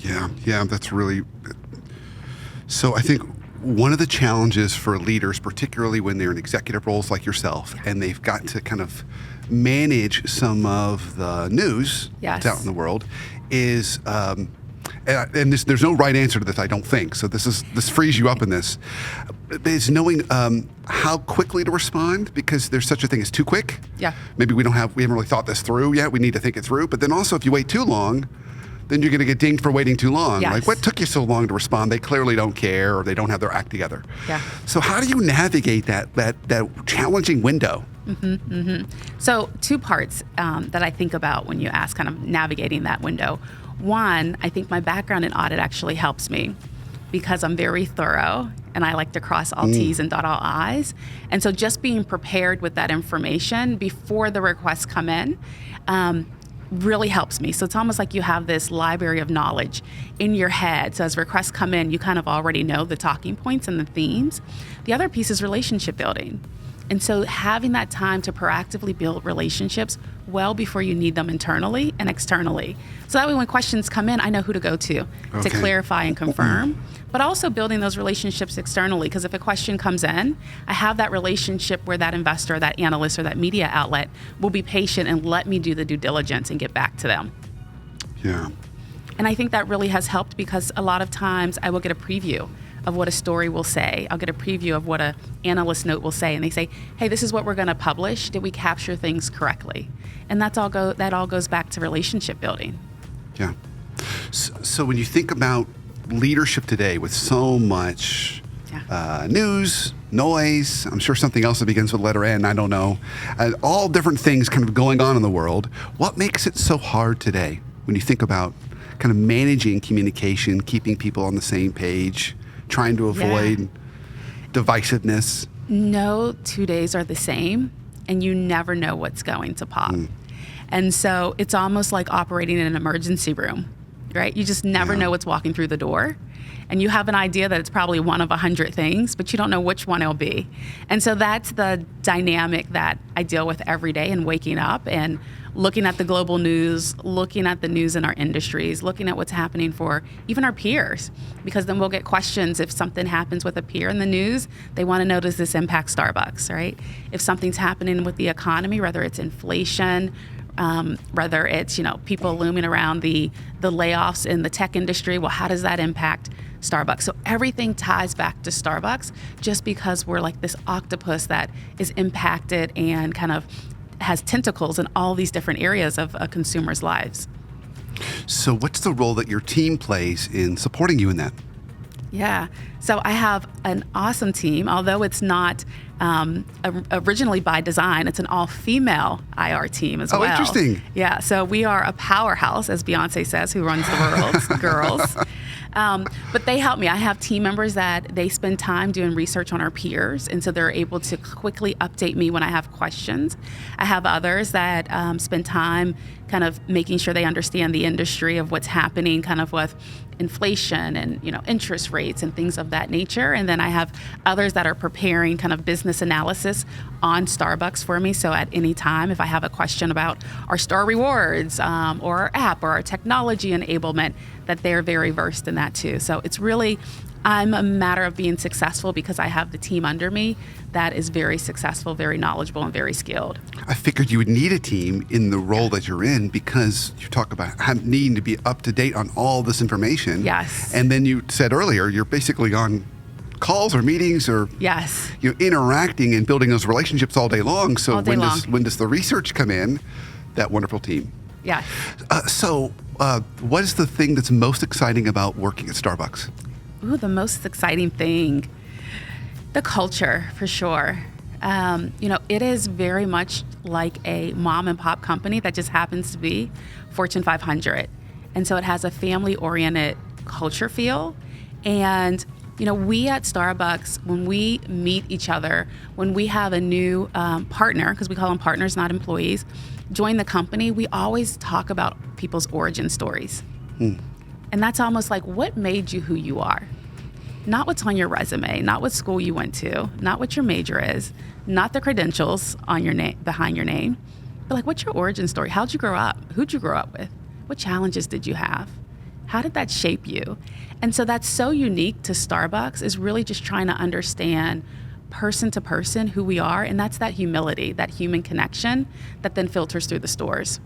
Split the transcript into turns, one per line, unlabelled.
Yeah, that's really. So I think one of the challenges for leaders, particularly when they're in executive roles like yourself, and they've got to kind of manage some of the news that's out in the world, is, there's no right answer to this, I don't think. So this frees you up in this. Is knowing how quickly to respond, because there's such a thing as too quick.
Yeah.
Maybe we haven't really thought this through yet. We need to think it through. But then also, if you wait too long, then you're going to get dinged for waiting too long.
Yes.
Like, what took you so long to respond? They clearly don't care, or they don't have their act together.
Yeah.
So how do you navigate that challenging window?
So 2 parts that I think about when you ask kind of navigating that window. One, I think my background in audit actually helps me, because I'm very thorough and I like to cross all T's and dot all I's. And so just being prepared with that information before the requests come in really helps me. So it's almost like you have this library of knowledge in your head. So as requests come in, you kind of already know the talking points and the themes. The other piece is relationship building. And so having that time to proactively build relationships well before you need them internally and externally. So that way when questions come in, I know who to go to clarify and confirm. But also building those relationships externally, because if a question comes in, I have that relationship where that investor, that analyst, or that media outlet will be patient and let me do the due diligence and get back to them.
Yeah.
And I think that really has helped, because a lot of times I will get a preview of what a story will say. I'll get a preview of what an analyst note will say, and they say, hey, this is what we're going to publish. Did we capture things correctly? And that all goes back to relationship building.
Yeah. So when you think about leadership today, with so much news, noise, I'm sure something else that begins with the letter N, I don't know, all different things kind of going on in the world, what makes it so hard today when you think about kind of managing communication, keeping people on the same page, trying to avoid divisiveness?
No 2 days are the same, and you never know what's going to pop. And so it's almost like operating in an emergency room, right? You just never know what's walking through the door. And you have an idea that it's probably one of 100 things, but you don't know which one it'll be. And so that's the dynamic that I deal with every day, and waking up and looking at the global news, looking at the news in our industries, looking at what's happening for even our peers, because then we'll get questions if something happens with a peer in the news. They want to know, does this impact Starbucks, right? If something's happening with the economy, whether it's inflation, whether it's people looming around the layoffs in the tech industry, well, how does that impact Starbucks? So everything ties back to Starbucks, just because we're like this octopus that is impacted and kind of has tentacles in all these different areas of a consumer's lives.
So what's the role that your team plays in supporting you in that?
Yeah, so I have an awesome team, although it's not originally by design. It's an all-female IR team as well.
Oh, interesting.
Yeah, so we are a powerhouse, as Beyonce says, who runs the world, girls. But they help me. I have team members that they spend time doing research on our peers, and so they're able to quickly update me when I have questions. I have others that spend time kind of making sure they understand the industry of what's happening kind of with inflation and interest rates and things of that nature. And then I have others that are preparing kind of business analysis on Starbucks for me. So at any time, if I have a question about our Star Rewards or our app or our technology enablement, that they're very versed in that too. So it's really, I'm a matter of being successful because I have the team under me that is very successful, very knowledgeable, and very skilled.
I figured you would need a team in the role that you're in, because you talk about needing to be up to date on all this information.
Yes.
And then you said earlier, you're basically on calls or meetings or interacting and building those relationships all day long. So when does the research come in? That wonderful team.
Yes.
So what is the thing that's most exciting about working at Starbucks?
Ooh, the most exciting thing, the culture, for sure. It is very much like a mom and pop company that just happens to be Fortune 500. And so it has a family-oriented culture feel. And, we at Starbucks, when we meet each other, when we have a new partner, because we call them partners, not employees, join the company, we always talk about people's origin stories. And that's almost like, what made you who you are? Not what's on your resume, not what school you went to, not what your major is, not the credentials on your name, behind your name, but like, what's your origin story? How'd you grow up? Who'd you grow up with? What challenges did you have? How did that shape you? And so that's so unique to Starbucks, is really just trying to understand person to person who we are. And that's that humility, that human connection that then filters through the stores.